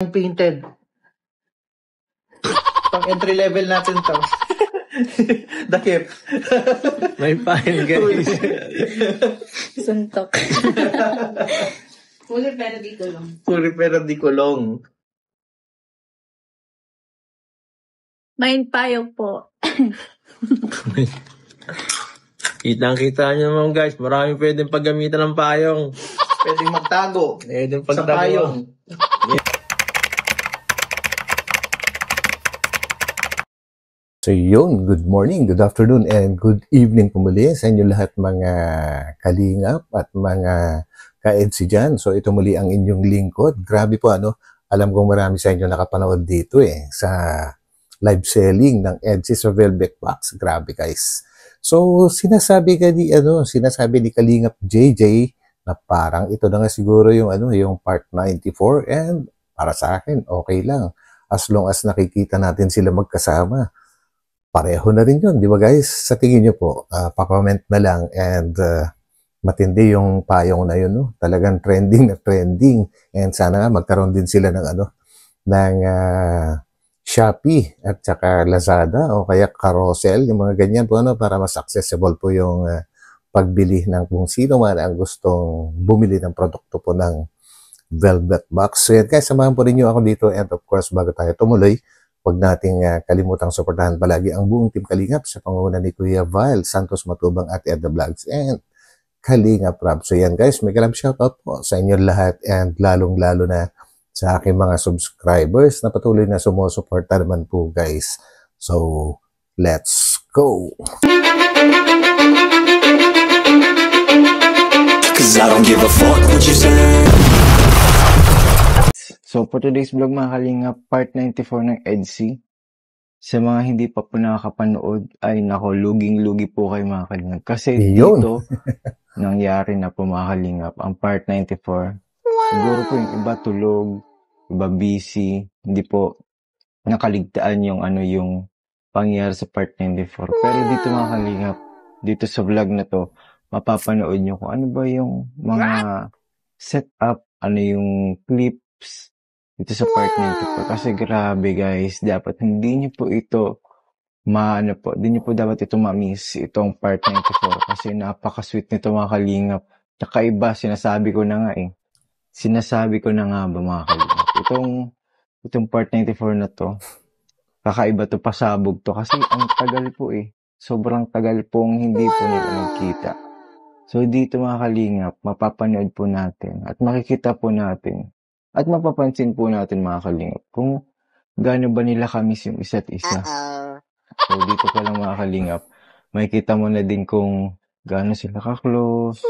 painted. Pang entry level natin to. Dakip. May fine, guys. Suntok. Huli pero di kulong. Huli pero di kulong. Main payog po. Kitang-kita nyo naman, guys. Maraming pwedeng paggamitan ng payong. Pwedeng magtago. Pwedeng Sa payong. So yun, good morning, good afternoon, and good evening po muli sa inyo lahat mga kalingap at mga ka-EDSI dyan. So ito muli ang inyong lingkod. Grabe po alam kong marami sa inyo nakapanood dito sa live selling ng EDSI sa Velvet Box. Grabe guys. So sinasabi ni Kalingap JJ na parang ito na nga siguro yung yung part 94, and para sa akin okay lang as long as nakikita natin sila magkasama. Pareho na rin yun, di ba guys? Sa tingin nyo po, pa-comment na lang, and matindi yung payong na yun, no? Talagang trending na trending, and sana nga magkaroon din sila ng ng Shopee at saka Lazada o kaya Carousel, yung mga ganyan po para mas accessible po yung pagbili ng kung sino man ang gustong bumili ng produkto po ng Velvet Box. So yan guys, samahan po rin nyo ako dito, and of course bago tayo tumuloy, huwag nating kalimutang suportahan palagi ang buong Team Kalingap sa pangunguna ni Kuya Val Santos Matubang at Edna Vlogs and Kalingap Rob. So yan guys, may kalab shoutout po sa inyo lahat, and lalong-lalo na sa aking mga subscribers na patuloy na sumusuporta naman po guys. So, let's go! Cause I don't give a fuck what you say. So, for today's vlog mga kalingap, part 94 ng EDSI. Sa mga hindi pa po nakakapanood, ay nako, luging-lugi po kayo mga kalingap. Kasi dito, nangyari na po mga kalingap, ang part 94. Siguro po yung iba tulog, iba busy, hindi po nakaligtaan yung yung pangyayari sa part 94. Pero dito mga kalingap, dito sa vlog na to, mapapanood nyo kung ano ba yung mga setup, yung clips, dito sa part 94. Kasi grabe guys, dapat hindi nyo po ito hindi nyo po dapat ito ma-miss itong part 94 kasi napaka-sweet nito mga kalingap. Kakaiba, sinasabi ko na nga Sinasabi ko na nga ba mga kalingap. Itong part 94 na to, kakaiba to, pasabog to kasi ang tagal po Sobrang tagal pong hindi po nila magkita. So dito mga kalingap, mapapanood po natin at makikita po natin at mapapansin po natin mga kalingap kung gaano ba nila kamiss yung isa't isa. So dito pa lang mga kalingap, makikita mo na din kung gaano sila ka-close,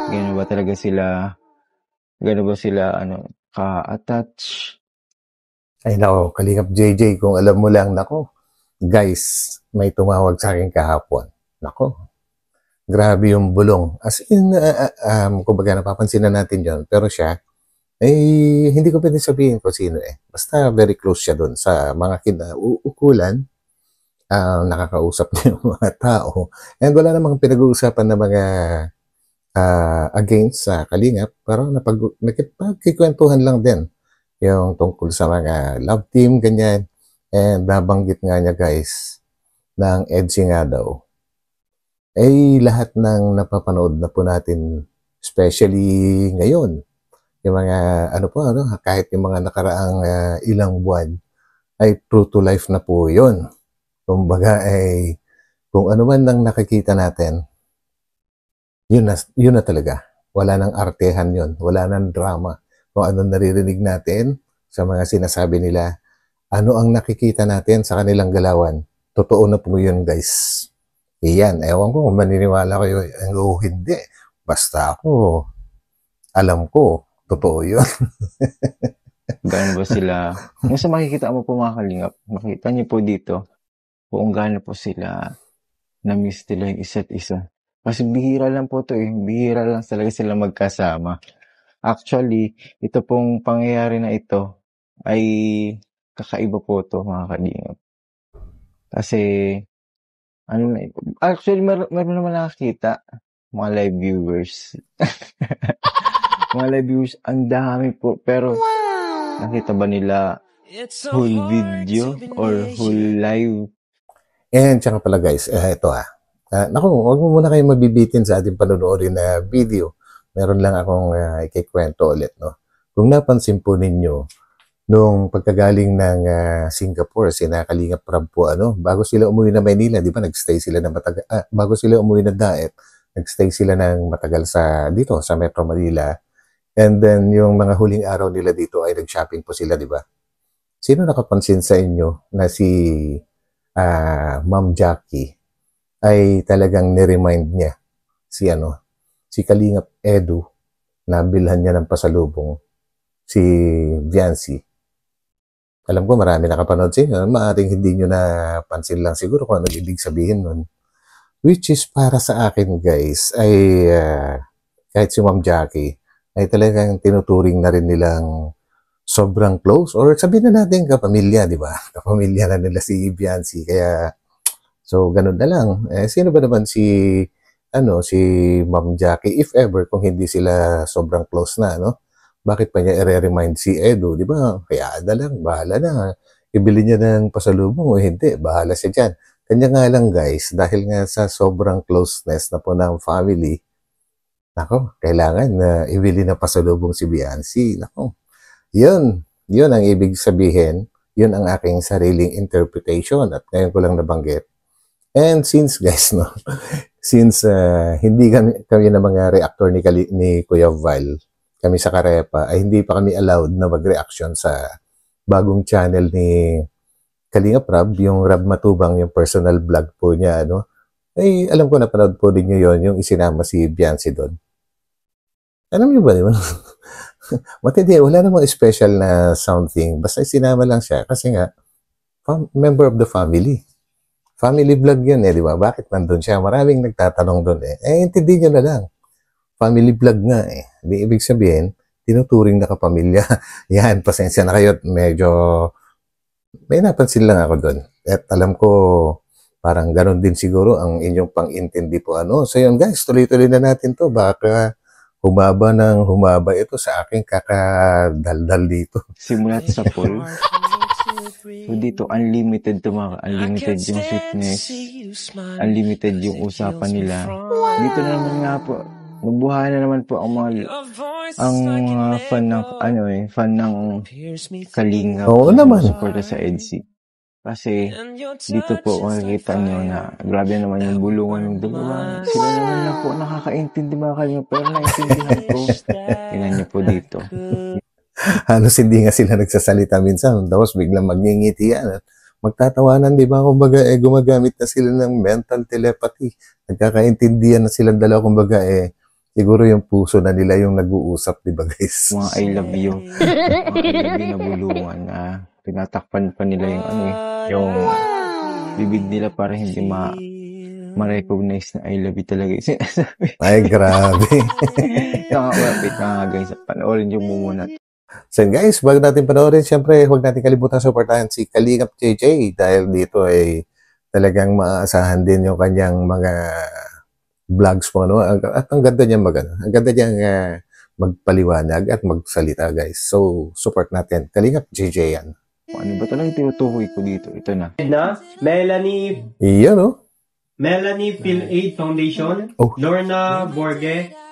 gaano ba sila ka-attach. Ay nako, Kalingap JJ, kung alam mo lang, nako, guys, may tumawag sa akin kahapon. Nako, grabe yung bulong. As in, kumbaga napapansin na natin yon, pero siya, hindi ko pwede sabihin kung sino Basta very close siya dun sa mga kinauukulan, nakakausap niya yung mga tao. And wala namang pinag-uusapan na mga against sa Kalingap, pero nakipagkikwentuhan lang din yung tungkol sa mga love team, ganyan. And nabanggit nga niya guys, ng EDSI nga daw. Lahat ng napapanood na po natin, especially ngayon, yung mga, kahit yung mga nakaraang ilang buwan, ay true to life na po yun. Kumbaga kung ano man lang nakikita natin, yun na talaga. Wala nang artehan yun. Wala nang drama. Kung ano naririnig natin sa mga sinasabi nila, ano ang nakikita natin sa kanilang galawan, totoo na po yun guys. Iyan, ewan ko kung maniniwala kayo o hindi. Basta ako, alam ko, totoo yun. Gaano ba sila, yung sa makikita mo po mga kalingap, makita niyo po dito kung gaano po sila na-miss nila yung isa't isa. Kasi bihira lang po to bihira lang talaga sila magkasama. Actually, ito pong pangyayari na ito ay kakaiba po to mga kalingap. Kasi, actually, meron naman nakakita, mga live viewers. Mga live viewers, ang dami po. Pero, nakita ba nila whole video or whole live? And tsaka pala guys, ito naku, huwag mo muna kayo mabibitin sa ating panonoorin na video. Meron lang akong ikikwento ulit, no? Kung napansin po ninyo, nung pagkagaling ng Singapore, sina Kalingap Prab po, bago sila umuwi na Manila, di ba, nagstay sila ng matagal, bago sila umuwi na Daet, nagstay sila ng matagal dito, sa Metro Manila. And then, yung mga huling araw nila dito ay nag-shopping po sila, di ba? Sino nakapansin sa inyo na si Ma'am Jackie ay talagang niremind niya si Kalingap Edu na bilhan niya ng pasalubong si Viancy. Alam ko marami nakapanood sa inyo. Maaaring hindi nyo napansin lang siguro kung ano ibig sabihin nun. Which is para sa akin guys ay kahit si Ma'am Jackie ay talagang tinuturing na rin nilang sobrang close or sabihin na natin kapamilya, di ba? Kapamilya na nila si Viancy. Kaya so ganun na lang. Sino ba naman si Ma'am Jackie if ever kung hindi sila sobrang close na, Bakit pa niya i-remind si Edu, di ba? Kaya lang, bahala na. Ibili niya ng pasalubong o hindi, bahala siya dyan. Kanya nga lang guys, dahil nga sa sobrang closeness na po ng family, kailangan na ibili ng pasalubong si Viancy. Yun ang ibig sabihin. Yun ang aking sariling interpretation at ngayon ko lang nabanggit. And since guys, hindi kami na mga reactor ni Kuya Val, kami sa Karepa, ay hindi pa kami allowed na mag-reaction sa bagong channel ni Kalingap Rab, yung Rab Matubang, yung personal vlog po niya, ay alam ko napanood po din nyo yun, yung isinama si Viancy doon. Alam nyo ba, di ba? Matindi, wala namang special na something, basta isinama lang siya, kasi nga, member of the family. Family vlog yun di ba? Bakit nandun siya? Maraming nagtatanong doon intindi nyo na lang. Family vlog nga Di ibig sabihin, tinuturing na kapamilya. Yan, pasensya na kayo. Medyo, may napansin lang ako doon. At alam ko, parang ganun din siguro ang inyong pang-intindi po. So yun guys, tuloy-tuloy na natin to. Baka humaba ito sa aking kakadaldal dito. Simulat sa pool. So dito, unlimited unlimited yung fitness. Unlimited yung usapan nila. Dito na naman nga po, nabuhay na naman po ang mga fan ng Kalingap. Oo naman. Suporta sa EDC. Kasi dito po makikita nyo na grabe naman yung bulungan ng dalawa. Sila naman na po nakakaintindi mga Kalingap. Pero naintindihan ko. Tingnan nyo po dito. Halos hindi nga sila nagsasalita minsan. Tapos biglang magngingiti yan. Magtatawanan, di ba? Kumbaga, gumagamit na sila ng mental telepathy. Nagkakaintindihan na silang dalawa. Kumbaga, siguro yung puso na nila yung nag-uusap, di ba guys? Mga I love you. Mga I love you na bulungan. Tinatakpan pa nila yung bibig nila para hindi ma-recognize na I love you talaga. Ay, grabe. Nakakapit na guys. Panoorin yung muna. So guys, bago natin panoorin, syempre huwag natin kalimutan supportahan si Kalingap JJ dahil dito ay talagang maaasahan din yung kanyang mga vlogs po. At ang ganda niya magpaliwanag at magsalita guys. So support natin. Kalingap JJ yan. Ano ba talagang tinutukoy ko dito? Ito na. Melanie. Iyan Melanie PhilAid Foundation. Lorna Borge.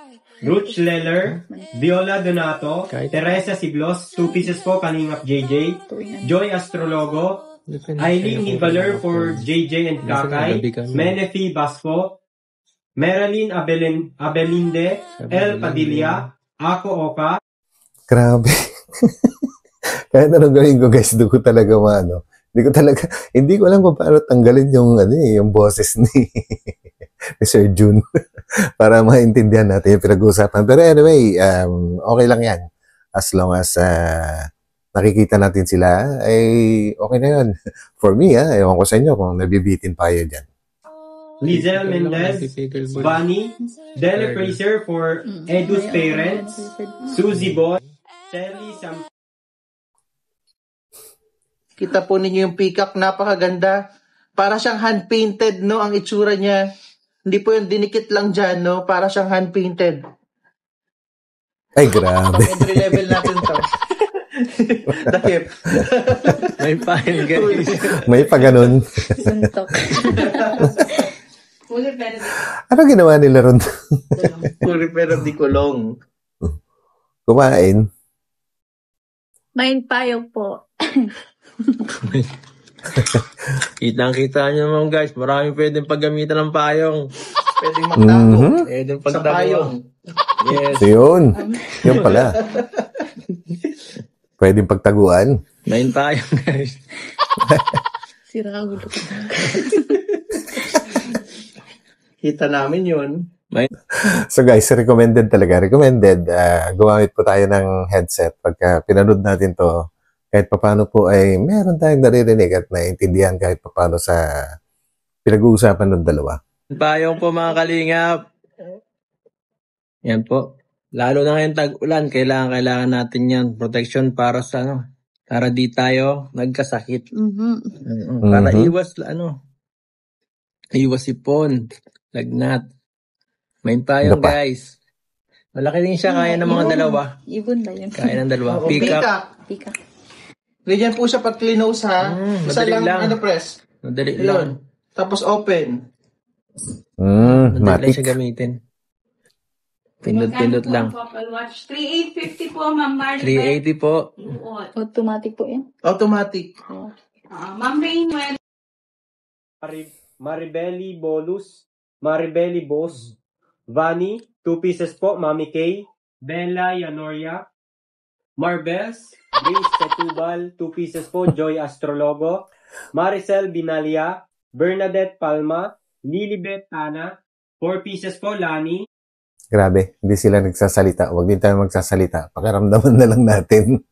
Ruth Schleller, Viola Donato, Teresa Siglos, 2 pieces po, Kalingap JJ, Joy Astrologo, Eileen Nibaler for JJ and Kakay, Menefi Basco, Marilyn Abelinde, El Padilla, Ako Oka. Grabe. Kahit anong gawin ko guys, doon ko talaga hindi ko alam kung paano tanggalin yung boses ni Sir June para maintindihan natin yung pinag-uusapan. Pero anyway, okay lang yan. As long as nakikita natin sila, ay okay na yun. For me, ewan ko sa inyo kung nabibitin pa kayo dyan. Lizelle Mendez, Bunny, Dele Fraser for Edu's parents, Suzy Boy, Sally Sam. Kita po ninyo yung peacock, napakaganda. Para siyang hand-painted, ang itsura niya. Hindi po yung dinikit lang dyan, para siyang hand-painted. Ay, grabe. Entry level natin to. Takip. May pain guys. May pa ganun. Suntok. Ano ginawa nila ron? Kuri pero di kulong. Kumain. Main payong po. Kitang-kita nyo naman guys, maraming pwedeng paggamitan ng payong. Pwedeng magtago. Pwedeng Sa pagtago. payong. Yes. So yun. Yun pala. Pwedeng pagtaguan. Main payong guys. Sira ulo ko. Kita namin yun. So guys, recommended talaga. Recommended. Gumamit po tayo ng headset. Pagka pinanood natin to, kahit papano po ay meron tayong naririnig at naiintindihan kahit papano sa pinag-uusapan ng dalawa. Payong po mga kalingap. Yan po. Lalo na ngayon tag-ulan, kailangan natin yan. Protection para sa para di tayo nagkasakit. Para iwas sipon, lagnat. Main payong Ano pa? guys. Malaki din siya, kaya ng mga dalawa. Ibon ba yun? Kaya ng dalawa. O, Pick-up. Pika. Ganyan po siya pag clinose ha. Isa madali lang, lang. press. Madali Yun. lang. Tapos open. Madali lang Matik. siya gamitin. Pindot-pindot lang. Apple Watch. 3,850 po, Ma'am Maribel. 380 po. Automatic po yan. Automatic. Ma'am Rainwell. Maribeli Bolus, Maribeli Bos, Vani, 2 pieces po, Mami K, Bella Yanoria, Marbels, Grace Setubal, 2 pieces po, Joy Astrologo, Maricel Binalia, Bernadette Palma, Lilibet Tana, 4 pieces po, Lani, Grabe, hindi sila nagsasalita. Huwag din tayo magsasalita. Pakiramdaman na lang natin.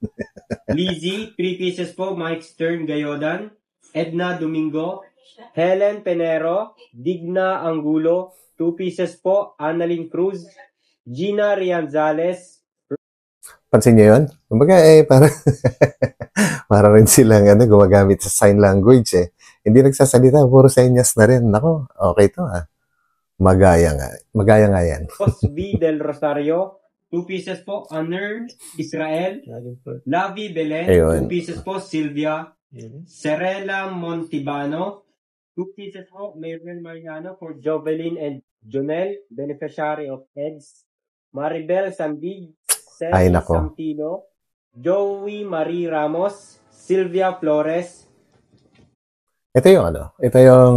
Lizzie, 3 pieces po, Mike Stern Gayodan, Edna Domingo, Helen Penero, Digna Angulo, 2 pieces po, Annalyn Cruz, Gina Rianzales. Pansin niyo yun? Kumbaga, para rin silang gumagamit sa sign language eh. Hindi nagsasalita, puro senyas na rin. Nako, okay to ha. Magaya nga yan. Osby Del Rosario, 2 pieces po, Honor Israel, Lavi Belen, Ayun. 2 pieces po, Sylvia, Serela Montibano, 2 pieces po, Maybel Mariano for Jovelyn and Jonel, beneficiary of EDS, Maribel Sandig, Ay, Celi nako. Samtino, Joey Marie Ramos, Sylvia Flores. Ito yung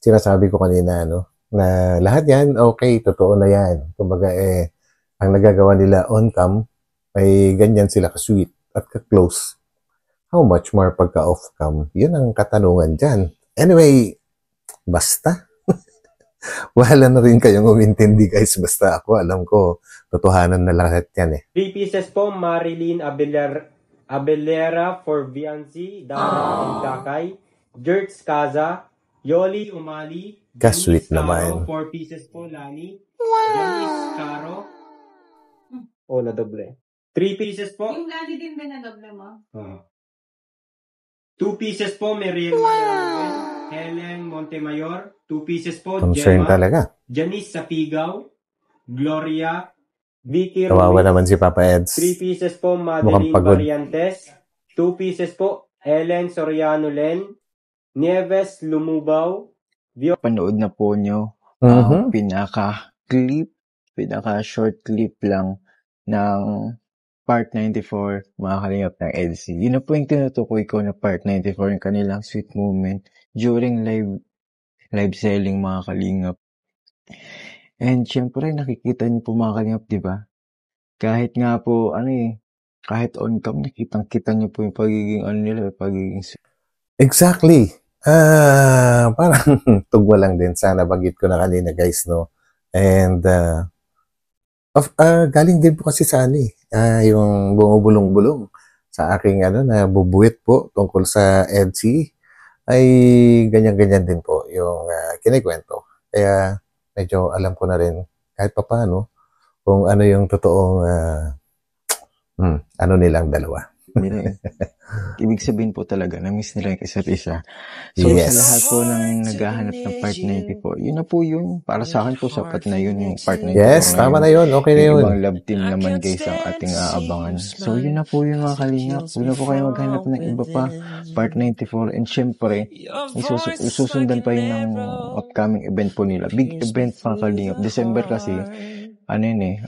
sinasabi ko kanina, na lahat yan, okay, totoo na yan. Kumbaga, ang nagagawa nila on-cam, ay ganyan sila ka-sweet at ka-close. How much more pagka off-cam? Yun ang katanungan dyan. Anyway, basta. Wala na rin kayong umintindi, guys. Basta ako, alam ko, totohanan na lahat yan 3 pieces po, Marilyn Abelera for Viancy, Dara Dakay, Jerts Kaza, Yoli Umali, Ka-sweet Janice naman. Caro, 4 pieces po, Lani, Janice Caro, na doble. 3 pieces po, Yung lagi din ba na doble mo? 2 pieces po, Meriel Manuel, Helen Montemayor, 2 pieces po, Concern Gemma, talaga. Janice Sapigaw, Gloria, Vicky Kawawa Ruiz, naman si Papa Eds. 3 pieces po, Mukhang Madeline pagod. Variantes. 2 pieces po, Ellen Soriano Len. Nieves Lumubaw. Panood na po nyo Mhm. pinaka-short clip lang ng part 94, mga kalingap ng EDC. Yun na po yung tinutukoy ko na part 94, yung kanilang sweet moment during live selling, mga kalingap. And syempre, nakikita niyo po mga kalingap, di ba? Kahit nga po, kahit on-cam, nakitang-kita niyo po yung pagiging nila, pagiging sweet. Exactly. Parang tugma lang din. Sana bagit ko na kanina, guys, no? And, galing din po kasi sa yung bumubulong-bulong sa aking na bubuwit po tungkol sa EDC ay ganyan-ganyan din po yung kinikwento. Kaya medyo alam ko na rin kahit papaano kung ano yung totoong ano nilang dalawa. Ibig sabihin po talaga, na-miss nila yung isa't isa. So, sa lahat po ng naghahanap ng part 90 po, yun na po yun. Para sa akin po, sapat na yun yung part 94 Yes, tama na yun. Okay na Yung yun. ibang love team naman guys ang ating aabangan. So, yun na po yung mga kalingap. Huwag na po kayo maghanap ng iba pa. Part 94. And syempre, isusundan pa yun ng upcoming event po nila. Big event mga kalingap. December kasi, ano yun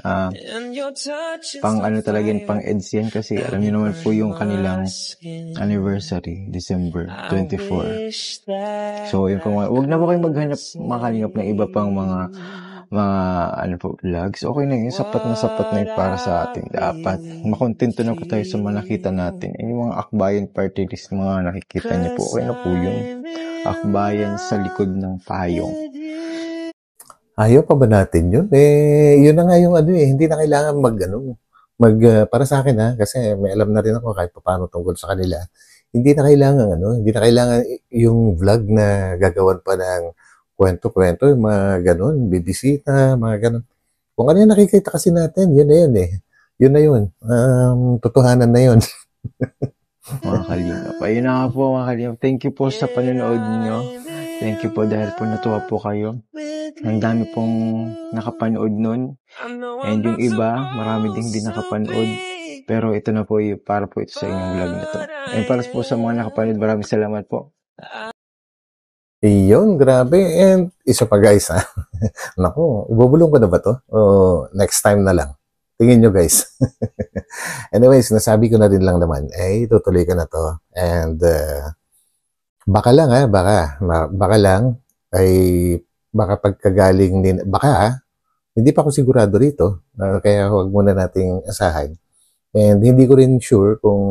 pang ano talaga yun, pang EDS yan kasi alam niyo naman po yung kanilang anniversary, December 24. So, yun po, huwag na po kayo maghanap mga kalingap ng iba pang mga ano po, vlogs. Okay na yun, sapat na yun para sa atin. Dapat makontento na po tayo sa mga nakita natin. Yung mga akbayan party list, mga nakikita niyo po, okay na po yun. Akbayan sa likod ng payong. Ayaw pa ba natin yun? Yun na nga yung hindi na kailangan para sa akin kasi may alam na rin ako kahit paano tungkol sa kanila. Hindi na kailangan yung vlog na gagawan pa ng kwento-kwento, yung mga ganun, bibisita, mga ganun. Kung ano yung nakikita kasi natin, yun na yun Yun na yun. Totohanan na yun. Mga kalingap. Ayun na nga po mga kalingap. Thank you po sa panonood niyo. Thank you po dahil po natuwa po kayo. Ang dami pong nakapanood nun. And yung iba, marami ding di nakapanood. Pero ito na po para po ito sa inyong vlog na to. And para po sa mga nakapanood, maraming salamat po. Iyon, grabe. And isa pa guys Naku, ibubulong ko na ba to? O next time na lang. Tingin nyo guys. Anyways, nasabi ko na rin lang naman, tutuloy ko na to. And baka lang baka lang baka pagkagaling din, hindi pa ako sigurado rito, kaya huwag muna nating asahan. And hindi ko rin sure kung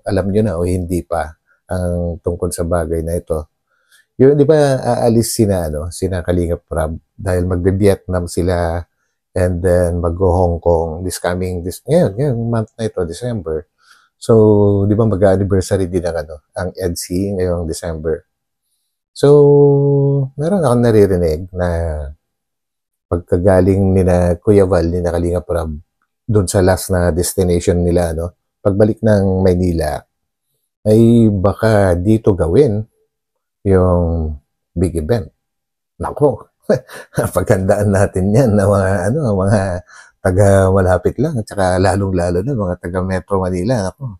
alam nyo na o hindi pa ang tungkol sa bagay na ito. Yun, di ba aalis sina Kalingap Rab dahil magbe-Vietnam sila and then mag-Hong Kong ngayon month na ito, December. So, di ba mag-anniversary din ang EDC ngayong December. So, meron akong naririnig na pagkagaling nina Kuya Val, nina Kalingap Rab, doon sa last na destination nila, pagbalik ng Maynila, ay baka dito gawin yung big event. Nako, paghandaan natin yan na mga taga-malapit lang, at saka lalong-lalo na mga taga-Metro Manila. Nako.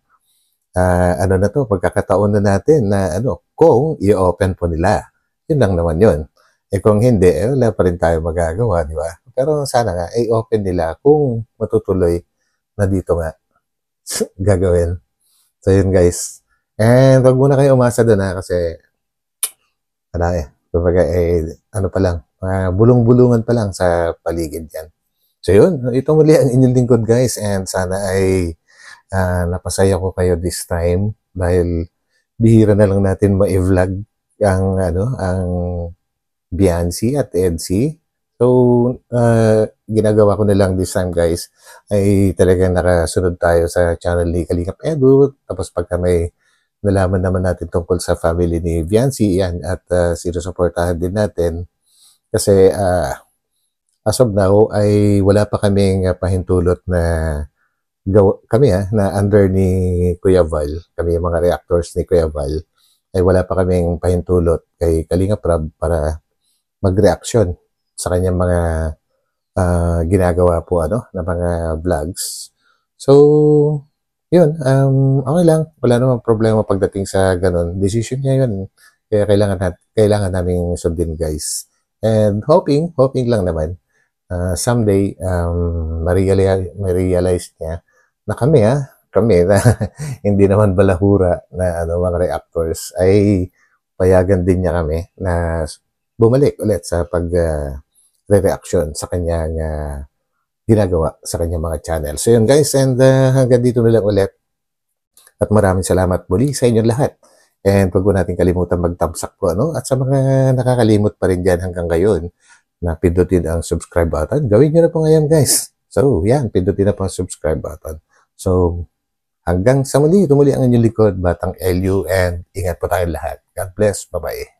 Na to, pagkakataon na natin na kung i-open po nila. Yun lang naman yun. Kung hindi, wala pa rin tayo magagawa, di ba? Pero sana nga, i-open nila kung matutuloy na dito nga gagawin. So yun guys. And wag muna kayo umasa doon kasi pa lang, bulong-bulungan pa lang sa paligid yan. So yun, ito muli ang inyong lingkod guys, and sana ay napasaya ko kayo this time dahil bihira na lang natin ma-vlog ang Biancy at EDC. So, ginagawa ko na lang this time guys ay talagang nakasunod tayo sa channel ni Kalingap Edu, tapos pagka may nalaman naman natin tungkol sa family ni Biancy yan at sinusuportahan din natin kasi as of now ay wala pa kaming pahintulot na na under ni Kuya Val, kami yung mga reactors ni Kuya Val, ay wala pa kaming pahintulot kay Kalingap Rab para mag-reaction sa kanyang mga ginagawa po na mga vlogs. So, yun, okay lang. Wala namang problema pagdating sa ganun. Decision niya yun. Kaya kailangan namin sundin guys. And hoping lang naman, someday, ma-realize niya na kami na hindi naman balahura na mga reactors ay payagan din niya kami na bumalik ulit sa pag-reaction sa kanyang ginagawa sa kanyang mga channel. So yun guys, and hanggang dito na lang ulit. At maraming salamat muli sa inyong lahat. And huwag mo natin kalimutan mag-thumbs up po, At sa mga nakakalimot pa rin dyan hanggang ngayon na pindutin ang subscribe button, gawin nyo na po ngayon guys. So yan, pindutin na po ang subscribe button. So, hanggang sa muli, ito muli ang inyong likod, Batang LU, and ingat po tayong lahat. God bless. Bye-bye.